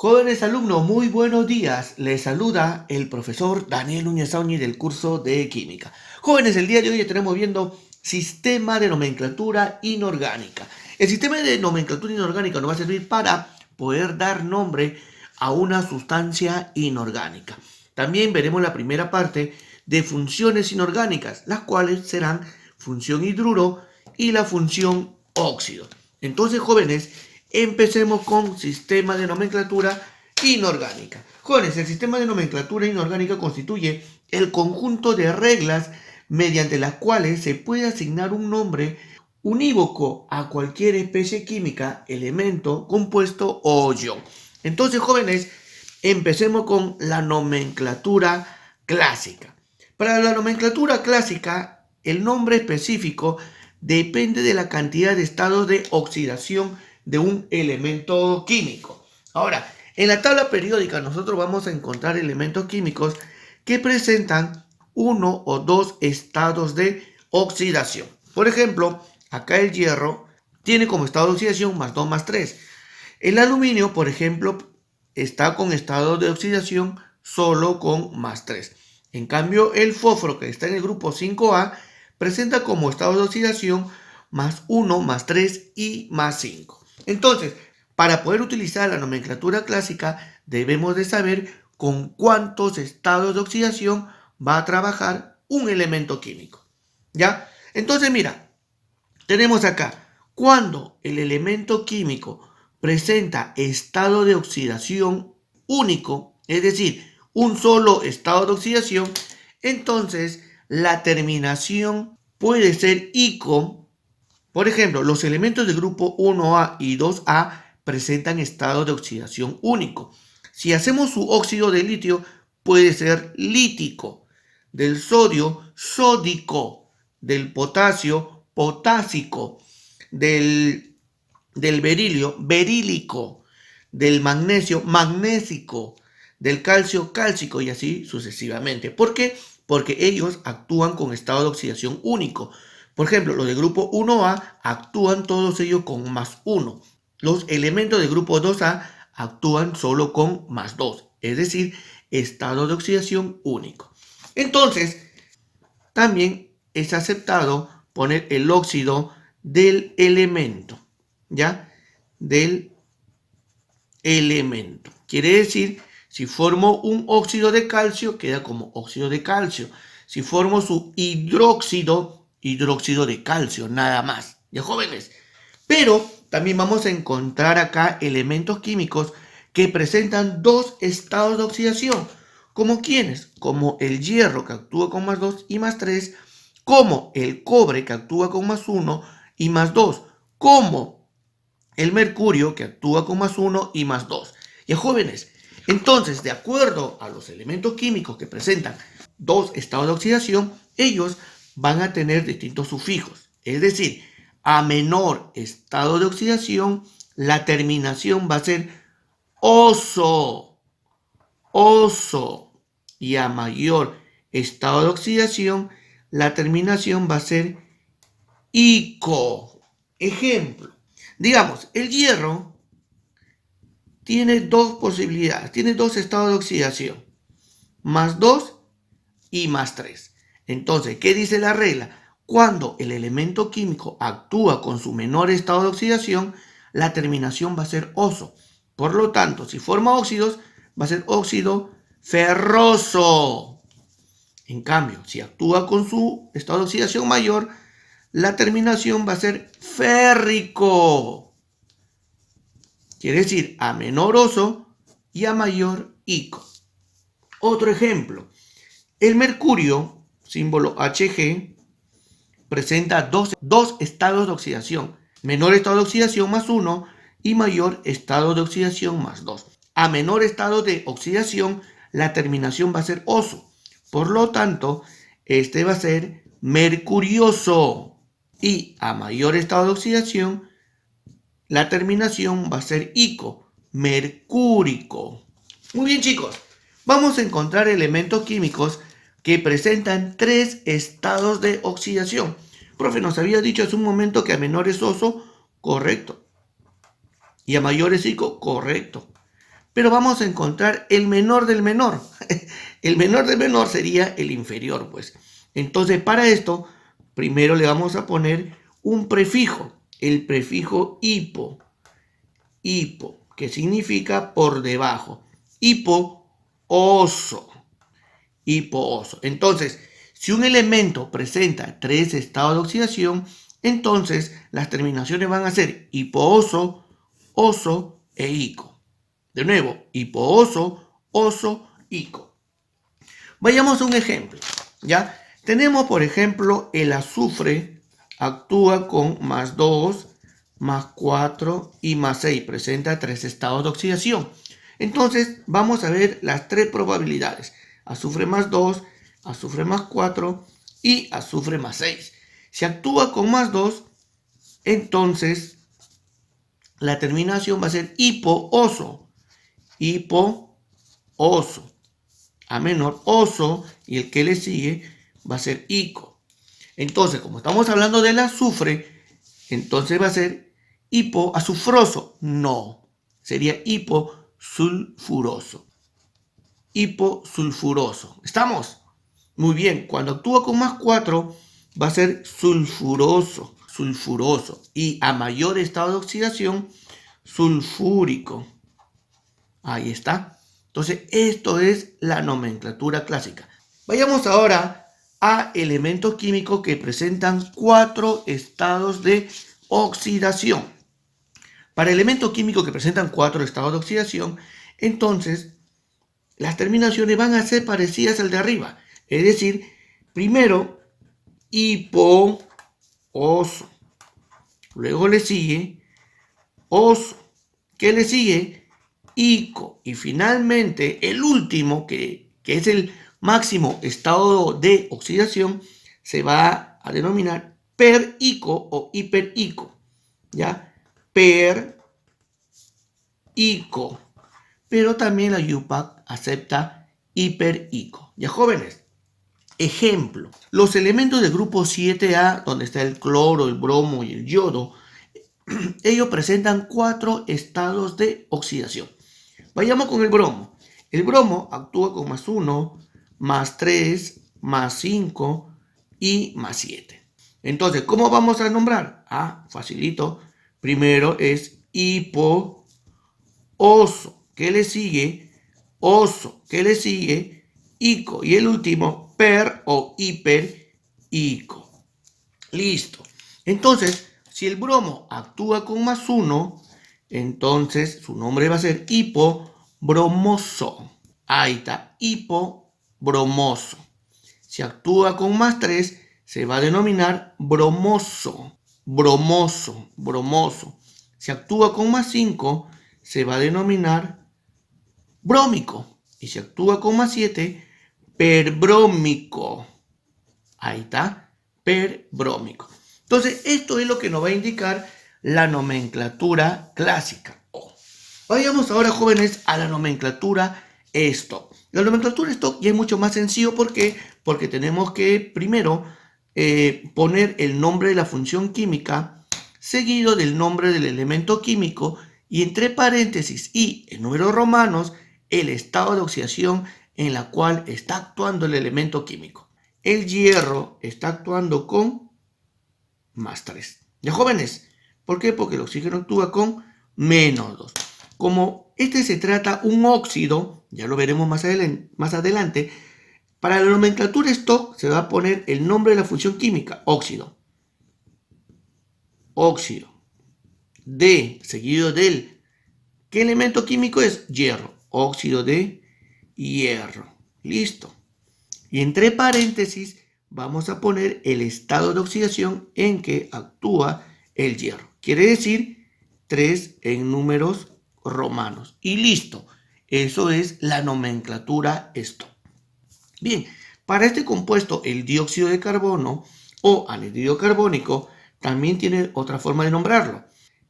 Jóvenes alumnos, muy buenos días. Les saluda el profesor Daniel Núñez Auni del curso de Química. Jóvenes, el día de hoy estaremos viendo sistema de nomenclatura inorgánica. El sistema de nomenclatura inorgánica nos va a servir para poder dar nombre a una sustancia inorgánica. También veremos la primera parte de funciones inorgánicas, las cuales serán función hidruro y la función óxido. Entonces, jóvenes, empecemos con sistema de nomenclatura inorgánica. Jóvenes, el sistema de nomenclatura inorgánica constituye el conjunto de reglas mediante las cuales se puede asignar un nombre unívoco a cualquier especie química, elemento, compuesto o ion. Entonces, jóvenes, empecemos con la nomenclatura clásica. Para la nomenclatura clásica, el nombre específico depende de la cantidad de estados de oxidación de un elemento químico. Ahora, en la tabla periódica nosotros vamos a encontrar elementos químicos que presentan uno o dos estados de oxidación. Por ejemplo, acá el hierro tiene como estado de oxidación más 2 más 3. El aluminio, por ejemplo, está con estado de oxidación solo con más 3. En cambio, el fósforo, que está en el grupo 5A, presenta como estado de oxidación más 1, más 3 y más 5. Entonces, para poder utilizar la nomenclatura clásica, debemos de saber con cuántos estados de oxidación va a trabajar un elemento químico. ¿Ya? Entonces, mira, tenemos acá, cuando el elemento químico presenta estado de oxidación único, es decir, un solo estado de oxidación, entonces la terminación puede ser ico. Por ejemplo, los elementos del grupo 1A y 2A presentan estado de oxidación único. Si hacemos su óxido de litio, puede ser lítico, del sodio, sódico, del potasio, potásico, del berilio, berílico, del magnesio, magnésico, del calcio, cálcico y así sucesivamente. ¿Por qué? Porque ellos actúan con estado de oxidación único. Por ejemplo, los del grupo 1A actúan todos ellos con más 1. Los elementos del grupo 2A actúan solo con más 2, es decir, estado de oxidación único. Entonces, también es aceptado poner el óxido del elemento, ¿ya? Del elemento. Quiere decir, si formo un óxido de calcio, queda como óxido de calcio. Si formo su hidróxido, hidróxido de calcio, nada más. ¿Ya, jóvenes? Pero también vamos a encontrar acá elementos químicos que presentan dos estados de oxidación. ¿Como quiénes? Como el hierro, que actúa con más 2 y más 3, como el cobre, que actúa con más 1 y más 2, como el mercurio, que actúa con más 1 y más 2. Y jóvenes, entonces, de acuerdo a los elementos químicos que presentan dos estados de oxidación, ellos van a tener distintos sufijos. Es decir, a menor estado de oxidación, la terminación va a ser oso, oso. Y a mayor estado de oxidación, la terminación va a ser ico. Ejemplo, digamos, el hierro tiene dos posibilidades, tiene dos estados de oxidación, más 2 y más 3. Entonces, ¿qué dice la regla? Cuando el elemento químico actúa con su menor estado de oxidación, la terminación va a ser oso. Por lo tanto, si forma óxidos, va a ser óxido ferroso. En cambio, si actúa con su estado de oxidación mayor, la terminación va a ser férrico. Quiere decir a menor oso y a mayor ico. Otro ejemplo, el mercurio, símbolo Hg, presenta dos estados de oxidación. Menor estado de oxidación más 1 y mayor estado de oxidación más 2. A menor estado de oxidación, la terminación va a ser oso. Por lo tanto, este va a ser mercurioso. Y a mayor estado de oxidación, la terminación va a ser ico, mercúrico. Muy bien, chicos. Vamos a encontrar elementos químicos que presentan tres estados de oxidación. Profe, nos había dicho hace un momento que a menor es oso, correcto. Y a mayor es ico, correcto. pero vamos a encontrar el menor del menor. El menor del menor sería el inferior, pues. Entonces, para esto, primero le vamos a poner un prefijo, el prefijo hipo, que significa por debajo. Hipooso. Entonces, si un elemento presenta 3 estados de oxidación, entonces las terminaciones van a ser hipooso, oso e ico. De nuevo, hipooso, oso, ico. Vayamos a un ejemplo, ¿ya? Tenemos, por ejemplo, el azufre actúa con +2, +4 y +6. Presenta 3 estados de oxidación. Entonces, vamos a ver las 3 probabilidades. Azufre +2, azufre +4 y azufre +6. Si actúa con +2, entonces la terminación va a ser hipooso. Hipooso. A menor, oso, y el que le sigue va a ser ico. Entonces, como estamos hablando del azufre, entonces va a ser hipoazufroso. No, sería hiposulfuroso. Hiposulfuroso. ¿Estamos? Muy bien, cuando actúa con +4 va a ser sulfuroso. Y a mayor estado de oxidación, sulfúrico. Ahí está. Entonces, esto es la nomenclatura clásica. Vayamos ahora a elementos químicos que presentan 4 estados de oxidación. Para elementos químicos que presentan 4 estados de oxidación, entonces las terminaciones van a ser parecidas al de arriba. Es decir, primero hipooso, luego le sigue oso, ¿qué le sigue? Ico, y finalmente el último, que es el máximo estado de oxidación, se va a denominar perico o hiperico, ¿ya? Perico. Pero también la UPAC acepta hiperico. Ya, jóvenes, ejemplo, los elementos del grupo 7A, donde está el cloro, el bromo y el yodo, ellos presentan 4 estados de oxidación. Vayamos con el bromo. El bromo actúa con +1, +3, +5 y +7. Entonces, ¿cómo vamos a nombrar? Facilito. Primero es hipooso. ¿Qué le sigue? Oso. ¿Qué le sigue? Ico. Y el último, per o hiperico. Listo. Entonces, si el bromo actúa con +1, entonces su nombre va a ser hipobromoso. Ahí está, hipobromoso. Si actúa con +3, se va a denominar bromoso. Si actúa con +5, se va a denominar brómico. Y si actúa con +7, perbrómico. Ahí está, perbrómico. Entonces, esto es lo que nos va a indicar la nomenclatura clásica. Vayamos ahora, jóvenes, a la nomenclatura Stock. La nomenclatura Stock ya es mucho más sencillo. ¿Por qué? Porque tenemos que primero poner el nombre de la función química seguido del nombre del elemento químico y entre paréntesis y en números romanos el estado de oxidación en la cual está actuando el elemento químico. El hierro está actuando con +3. ¿Ya, jóvenes? ¿Por qué? Porque el oxígeno actúa con -2. Como este se trata un óxido, ya lo veremos más adelante, para la nomenclatura Stock se va a poner el nombre de la función química, óxido. D, seguido del, ¿qué elemento químico es? Hierro. Óxido de hierro. Listo. Y entre paréntesis vamos a poner el estado de oxidación en que actúa el hierro. Quiere decir 3 en números romanos. Y listo. Eso es la nomenclatura Stock. Bien, para este compuesto, el dióxido de carbono o anhídrido carbónico también tiene otra forma de nombrarlo.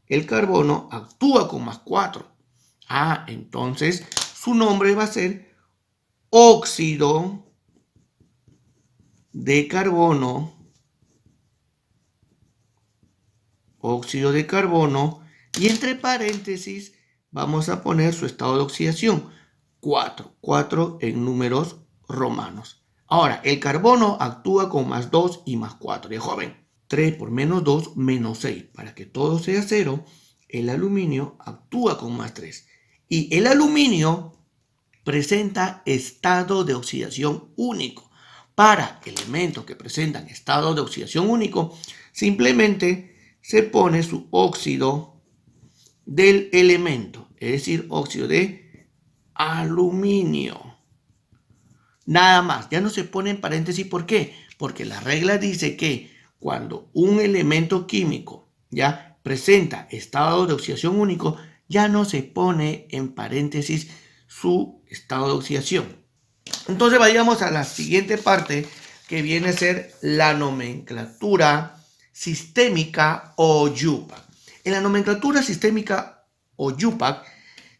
El carbono actúa con +4. Entonces su nombre va a ser óxido de carbono. Y entre paréntesis vamos a poner su estado de oxidación, 4. 4 en números romanos. Ahora, el carbono actúa con más 2 y más 4. Ya joven, 3 por menos 2, menos 6. Para que todo sea 0, el aluminio actúa con más 3. Y el aluminio presenta estado de oxidación único. Para elementos que presentan estado de oxidación único, simplemente se pone su óxido del elemento, es decir, óxido de aluminio. Nada más, ya no se pone en paréntesis. ¿Por qué? Porque la regla dice que cuando un elemento químico ya presenta estado de oxidación único, ya no se pone en paréntesis su estado de oxidación. Entonces vayamos a la siguiente parte, que viene a ser la nomenclatura sistémica o YUPAC. En la nomenclatura sistémica o YUPAC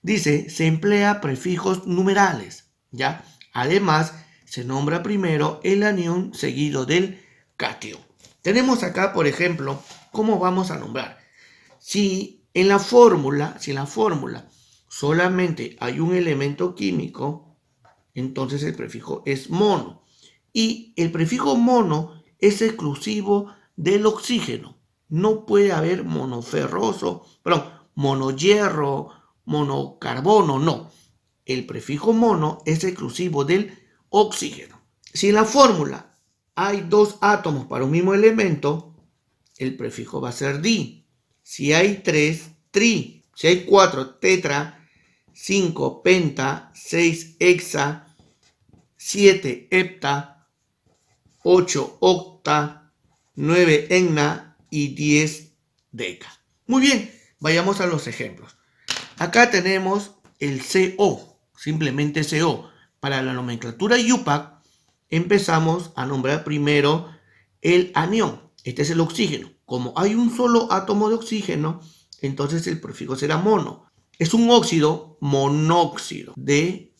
dice, se emplea prefijos numerales, ¿ya? Además, se nombra primero el anión seguido del catión. Tenemos acá, por ejemplo, cómo vamos a nombrar. Si en la fórmula solamente hay un elemento químico, entonces el prefijo es mono. Y el prefijo mono es exclusivo del oxígeno. No puede haber monohierro, monocarbono, no. El prefijo mono es exclusivo del oxígeno. Si en la fórmula hay 2 átomos para un mismo elemento, el prefijo va a ser di. Si hay 3, tri. Si hay 4, tetra. 5, penta. 6, hexa. 7, hepta. 8, octa. 9, enna. Y 10, deca. Muy bien, vayamos a los ejemplos. Acá tenemos el CO, simplemente CO. Para la nomenclatura YUPAC, empezamos a nombrar primero el anión. Este es el oxígeno. Como hay un solo átomo de oxígeno, entonces el prefijo será mono. Es un óxido monóxido de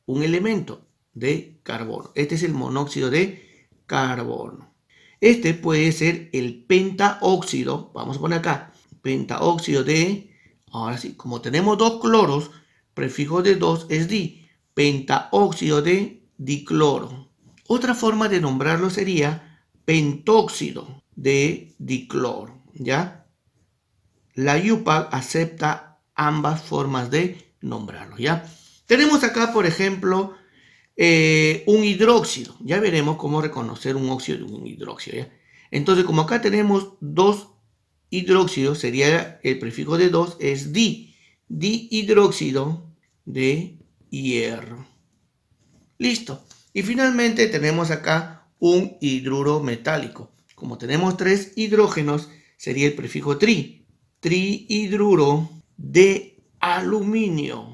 un elemento de carbono. Este es el monóxido de carbono. Este puede ser el pentaóxido. Vamos a poner acá. Pentaóxido de... Ahora sí, como tenemos 2 cloros, prefijo de 2 es di. Pentaóxido de dicloro. Otra forma de nombrarlo sería pentóxido de dicloro, ¿ya? La YUPAC acepta ambas formas de nombrarlo, ¿ya? Tenemos acá, por ejemplo, un hidróxido. Ya veremos cómo reconocer un óxido de un hidróxido, ¿ya? Entonces, como acá tenemos 2 hidróxidos, sería el prefijo de 2 es di. Dihidróxido de hierro. Listo. Y finalmente tenemos acá un hidruro metálico. Como tenemos 3 hidrógenos, sería el prefijo tri. Trihidruro de aluminio.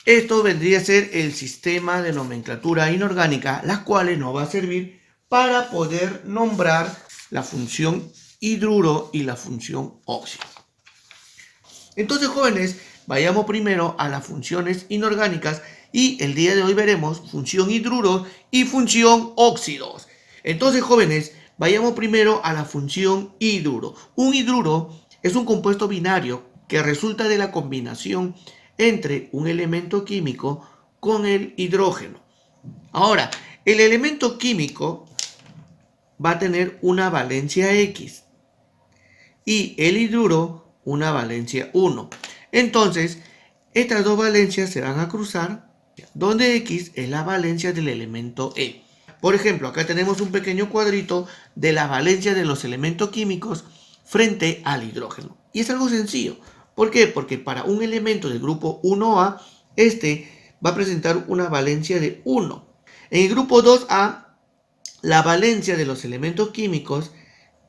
Esto vendría a ser el sistema de nomenclatura inorgánica, las cuales nos va a servir para poder nombrar la función hidruro y la función óxido. Entonces, jóvenes, vayamos primero a las funciones inorgánicas y el día de hoy veremos función hidruro y función óxidos. Entonces, jóvenes, vayamos primero a la función hidruro. Un hidruro es un compuesto binario que resulta de la combinación entre un elemento químico con el hidrógeno. Ahora, el elemento químico va a tener una valencia X y el hidruro una valencia 1. Entonces, estas dos valencias se van a cruzar, donde X es la valencia del elemento E. Por ejemplo, acá tenemos un pequeño cuadrito de la valencia de los elementos químicos frente al hidrógeno. Y es algo sencillo. ¿Por qué? Porque para un elemento del grupo 1A, este va a presentar una valencia de 1. En el grupo 2A, la valencia de los elementos químicos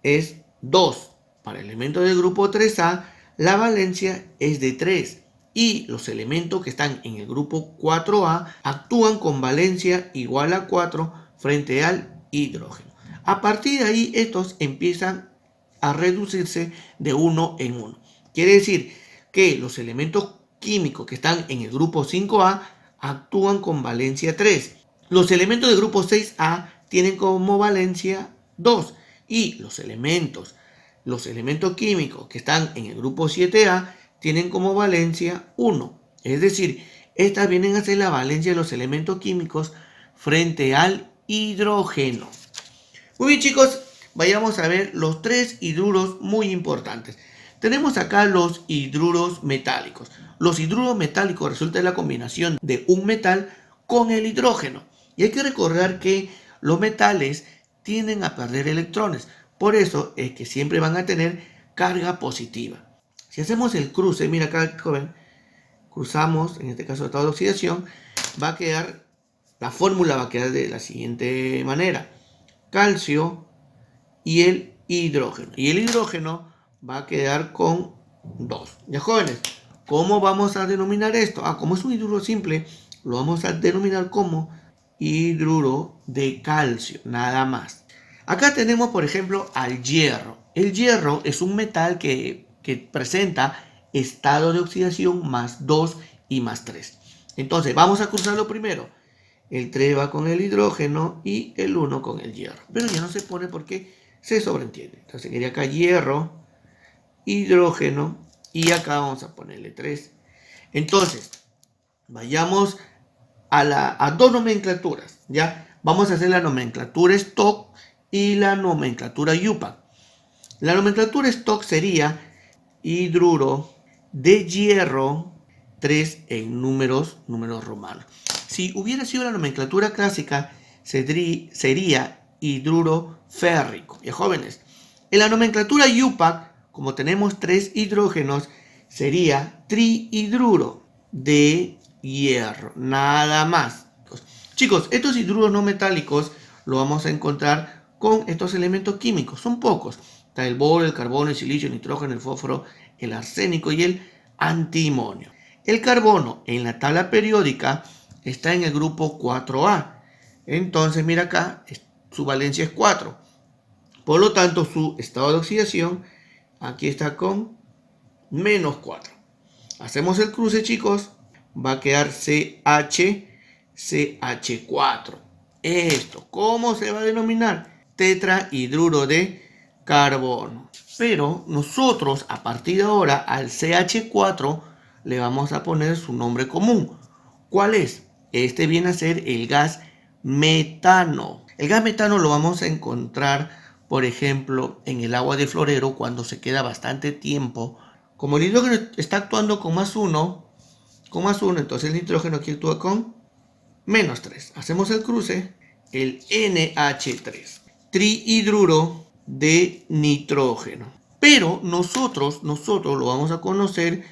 es 2. Para elementos del grupo 3A, la valencia es de 3. Y los elementos que están en el grupo 4A actúan con valencia igual a 4 frente al hidrógeno. A partir de ahí, estos empiezan a reducirse de 1 en 1. Quiere decir que los elementos químicos que están en el grupo 5A actúan con valencia 3. Los elementos del grupo 6A tienen como valencia 2. Y los elementos químicos que están en el grupo 7A tienen como valencia 1. Es decir, estas vienen a ser la valencia de los elementos químicos frente al hidrógeno. Muy bien, chicos, vayamos a ver los 3 hidruros muy importantes. Tenemos acá los hidruros metálicos. Los hidruros metálicos resulta de la combinación de un metal con el hidrógeno. Y hay que recordar que los metales tienden a perder electrones. Por eso es que siempre van a tener carga positiva. Si hacemos el cruce, mira acá, joven, cruzamos, en este caso estado de oxidación, va a quedar, la fórmula va a quedar de la siguiente manera. Calcio y el hidrógeno. Y el hidrógeno va a quedar con 2. Ya, jóvenes, ¿cómo vamos a denominar esto? Como es un hidruro simple, lo vamos a denominar como hidruro de calcio, nada más. Acá tenemos, por ejemplo, al hierro. El hierro es un metal que presenta estado de oxidación más 2 y más 3. Entonces, vamos a cruzarlo primero. El 3 va con el hidrógeno y el 1 con el hierro. Pero ya no se pone porque se sobreentiende. Entonces, quería acá hierro, hidrógeno y acá vamos a ponerle 3. Entonces, vayamos a dos nomenclaturas, ¿ya? Vamos a hacer la nomenclatura stock y la nomenclatura UPAC. La nomenclatura stock sería hidruro de hierro 3 en números romanos. Si hubiera sido la nomenclatura clásica, sería hidruro férrico. Y jóvenes, en la nomenclatura UPAC, como tenemos 3 hidrógenos, sería trihidruro de hierro, nada más. Chicos, estos hidruros no metálicos lo vamos a encontrar con estos elementos químicos. Son pocos. Está el boro, el carbono, el silicio, el nitrógeno, el fósforo, el arsénico y el antimonio. El carbono en la tabla periódica está en el grupo 4A. Entonces, mira acá, su valencia es 4. Por lo tanto, su estado de oxidación aquí está con menos 4. Hacemos el cruce, chicos. Va a quedar CH4. Esto, ¿cómo se va a denominar? Tetrahidruro de carbono. Pero nosotros, a partir de ahora, al CH4 le vamos a poner su nombre común. ¿Cuál es? Este viene a ser el gas metano. El gas metano lo vamos a encontrar, por ejemplo, en el agua de florero cuando se queda bastante tiempo. Como el hidrógeno está actuando con más 1, entonces el nitrógeno aquí actúa con menos 3. Hacemos el cruce, el NH3, trihidruro de nitrógeno. Pero nosotros lo vamos a conocer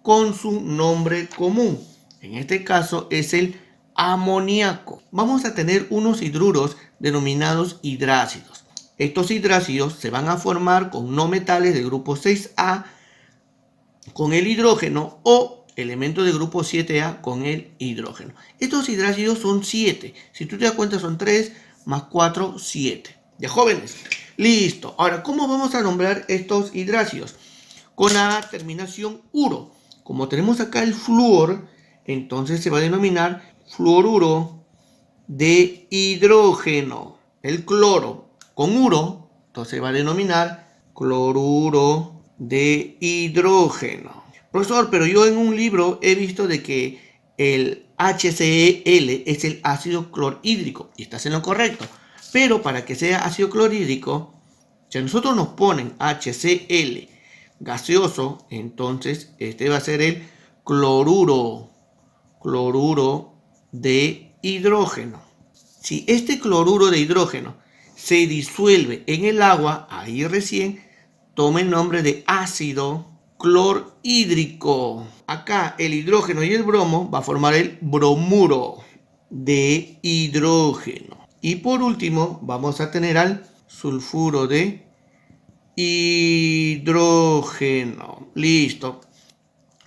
con su nombre común. En este caso es el amoníaco. Vamos a tener unos hidruros denominados hidrácidos. Estos hidrácidos se van a formar con no metales del grupo 6A con el hidrógeno o elementos del grupo 7A con el hidrógeno. Estos hidrácidos son 7. Si tú te das cuenta son 3 más 4, 7. Ya, jóvenes. Listo. Ahora, ¿cómo vamos a nombrar estos hidrácidos? Con la terminación uro. Como tenemos acá el flúor, entonces se va a denominar fluoruro de hidrógeno. El cloro con uro, entonces se va a denominar cloruro de hidrógeno. Profesor, pero yo en un libro he visto de que el HCl es el ácido clorhídrico y estás en lo correcto. Pero para que sea ácido clorhídrico, si a nosotros nos ponen HCl gaseoso, entonces este va a ser el cloruro de hidrógeno. Si este cloruro de hidrógeno se disuelve en el agua, ahí recién toma el nombre de ácido clorhídrico. Acá el hidrógeno y el bromo va a formar el bromuro de hidrógeno. Y por último vamos a tener al sulfuro de hidrógeno. Listo.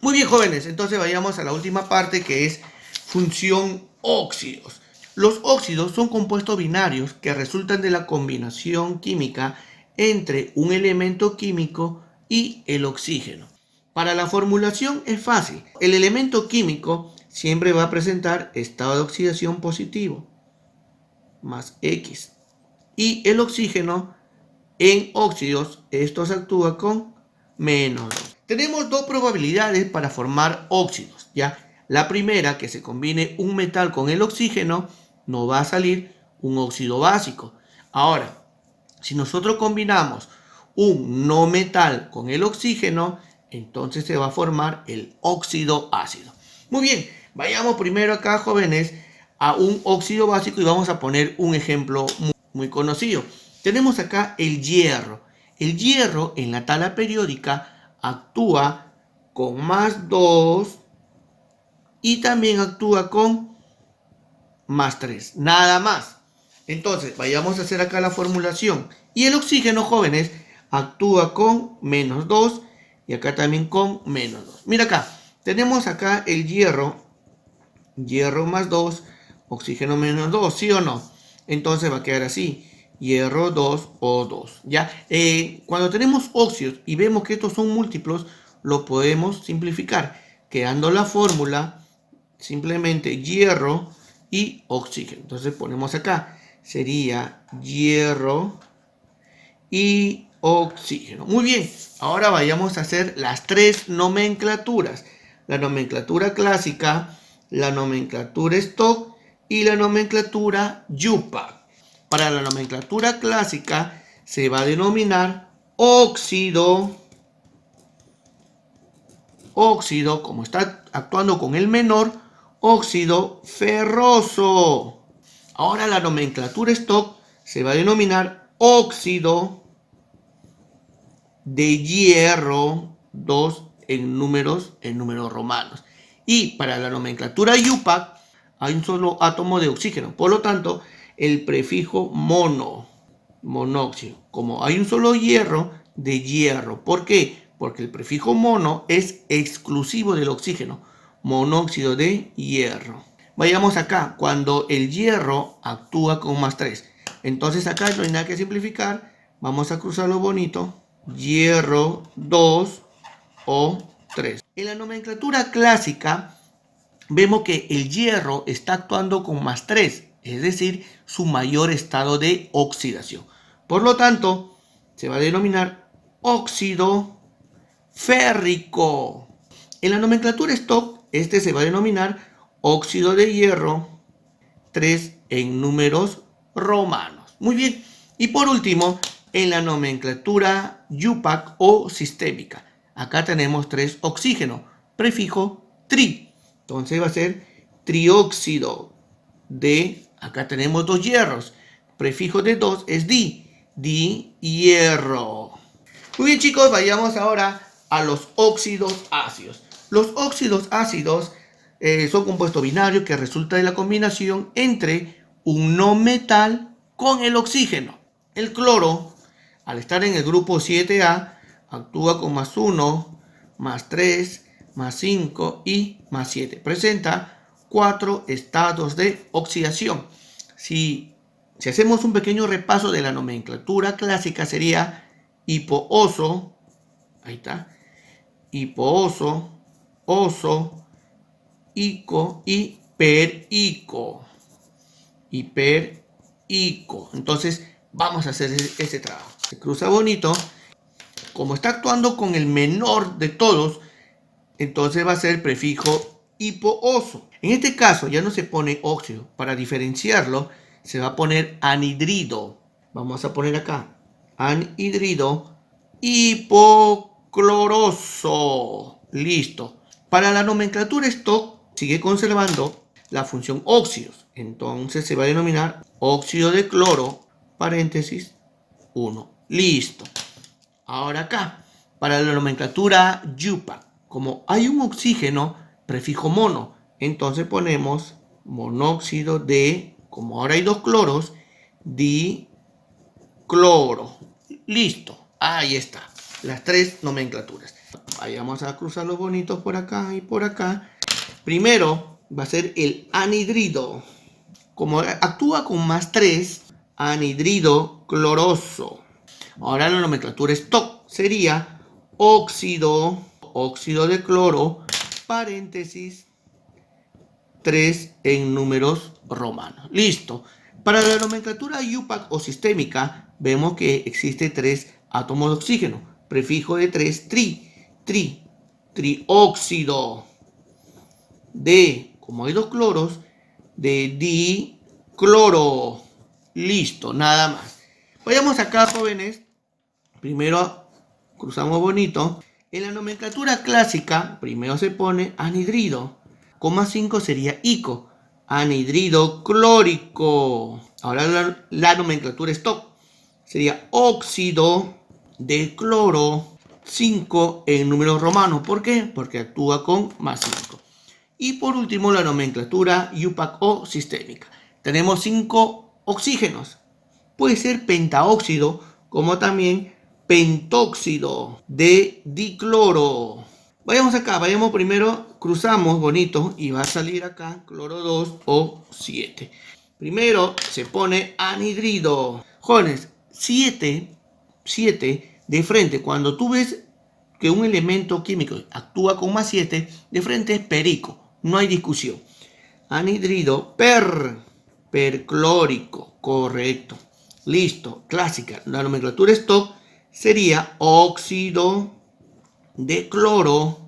Muy bien, jóvenes, entonces vayamos a la última parte que es función óxidos. Los óxidos son compuestos binarios que resultan de la combinación química entre un elemento químico y el oxígeno. Para la formulación es fácil. El elemento químico siempre va a presentar estado de oxidación positivo, más X. Y el oxígeno en óxidos, estos actúa con menos 2. Tenemos dos probabilidades para formar óxidos, ¿ya? La primera, que se combine un metal con el oxígeno, nos va a salir un óxido básico. Ahora, si nosotros combinamos un no metal con el oxígeno, entonces se va a formar el óxido ácido. Muy bien, vayamos primero acá, jóvenes, a un óxido básico y vamos a poner un ejemplo muy conocido. Tenemos acá el hierro. El hierro en la tabla periódica actúa con +2 y también actúa con +3, nada más. Entonces, vayamos a hacer acá la formulación. Y el oxígeno, jóvenes, actúa con -2 y acá también con -2. Mira acá, tenemos acá el hierro +2, oxígeno -2, ¿sí o no? Entonces va a quedar así, hierro 2O2, ¿ya? Cuando tenemos óxidos y vemos que estos son múltiplos, lo podemos simplificar, quedando la fórmula simplemente hierro y oxígeno. Entonces ponemos acá, sería hierro y oxígeno. Muy bien, ahora vayamos a hacer las tres nomenclaturas. La nomenclatura clásica, la nomenclatura Stock y la nomenclatura UPAC. Para la nomenclatura clásica se va a denominar óxido, como está actuando con el menor, óxido ferroso. Ahora la nomenclatura Stock se va a denominar óxido de hierro 2 en números romanos. Y para la nomenclatura UPAC hay un solo átomo de oxígeno. Por lo tanto, el prefijo monóxido. Como hay un solo hierro, de hierro. ¿Por qué? Porque el prefijo mono es exclusivo del oxígeno. Monóxido de hierro. Vayamos acá, cuando el hierro actúa con +3. Entonces acá no hay nada que simplificar. Vamos a cruzarlo bonito. Hierro 2 o 3. En la nomenclatura clásica vemos que el hierro está actuando con +3, es decir, su mayor estado de oxidación. Por lo tanto, se va a denominar óxido férrico. En la nomenclatura Stock, este se va a denominar óxido de hierro 3 en números romanos. Muy bien. Y por último, en la nomenclatura UPAC o sistémica. Acá tenemos 3 oxígenos, prefijo tri. Entonces va a ser trióxido de, acá tenemos 2 hierros, prefijo de 2 es di hierro. Muy bien, chicos, vayamos ahora a los óxidos ácidos. Los óxidos ácidos son compuestos binarios que resulta de la combinación entre un no metal con el oxígeno. El cloro, al estar en el grupo 7A, actúa con +1, +3, +5 y +7. Presenta 4 estados de oxidación. Si hacemos un pequeño repaso de la nomenclatura clásica, sería hipooso, ahí está, hipooso, oso, ico y perico. Hiperico. Entonces vamos a hacer ese trabajo. Se cruza bonito. Como está actuando con el menor de todos, entonces va a ser el prefijo hipooso. En este caso ya no se pone óxido. Para diferenciarlo se va a poner anhidrido. Vamos a poner acá anhidrido hipocloroso. Listo. Para la nomenclatura Stock sigue conservando la función óxidos. Entonces se va a denominar óxido de cloro, paréntesis, 1. Listo. Ahora acá, para la nomenclatura UPAC, como hay un oxígeno, prefijo mono, entonces ponemos monóxido de, como ahora hay 2 cloros, dicloro. Listo. Ahí está. Las 3 nomenclaturas. Vayamos a cruzar los bonitos por acá y por acá. Primero va a ser el anhidrido. Como actúa con +3, anhidrido cloroso. Ahora la nomenclatura Stock sería óxido de cloro, paréntesis, 3 en números romanos. Listo. Para la nomenclatura UPAC o sistémica, vemos que existe 3 átomos de oxígeno, prefijo de 3 tri. trióxido. D, como hay dos cloros, de dicloro. Listo, nada más. Vayamos acá, jóvenes. Primero cruzamos bonito. En la nomenclatura clásica, primero se pone anhidrido. Coma 5 sería ico. Anhidrido clórico. Ahora la nomenclatura stock sería óxido de cloro 5 en números romanos. ¿Por qué? Porque actúa con más 5. Y por último, la nomenclatura IUPAC o sistémica. Tenemos 5 oxígenos. Puede ser pentaóxido, como también pentóxido de dicloro. Vayamos acá, vayamos primero, cruzamos bonito y va a salir acá cloro 2 o 7. Primero se pone anhidrido. Jóvenes, 7 de frente. Cuando tú ves que un elemento químico actúa con más 7, de frente es perico. No hay discusión. Anhidrido perclórico. Correcto. Listo. Clásica. La nomenclatura stock sería óxido de cloro.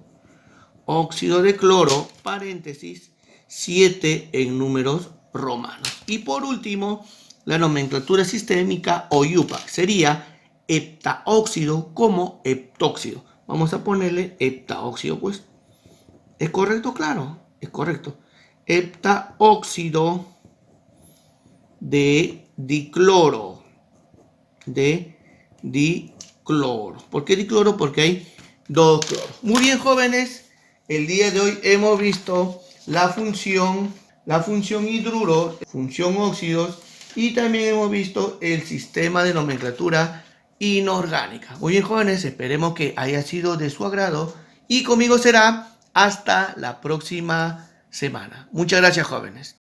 Óxido de cloro, paréntesis, 7 en números romanos. Y por último, la nomenclatura sistémica o IUPAC sería heptaóxido como heptóxido. Vamos a ponerle heptaóxido, pues. ¿Es correcto? Claro, es correcto. Heptaóxido de dicloro. De dicloro. ¿Por qué dicloro? Porque hay dos cloros. Muy bien, jóvenes. El día de hoy hemos visto la función hidruro, función óxidos y también hemos visto el sistema de nomenclatura inorgánica. Muy bien, jóvenes, esperemos que haya sido de su agrado y conmigo será hasta la próxima semana. Muchas gracias, jóvenes.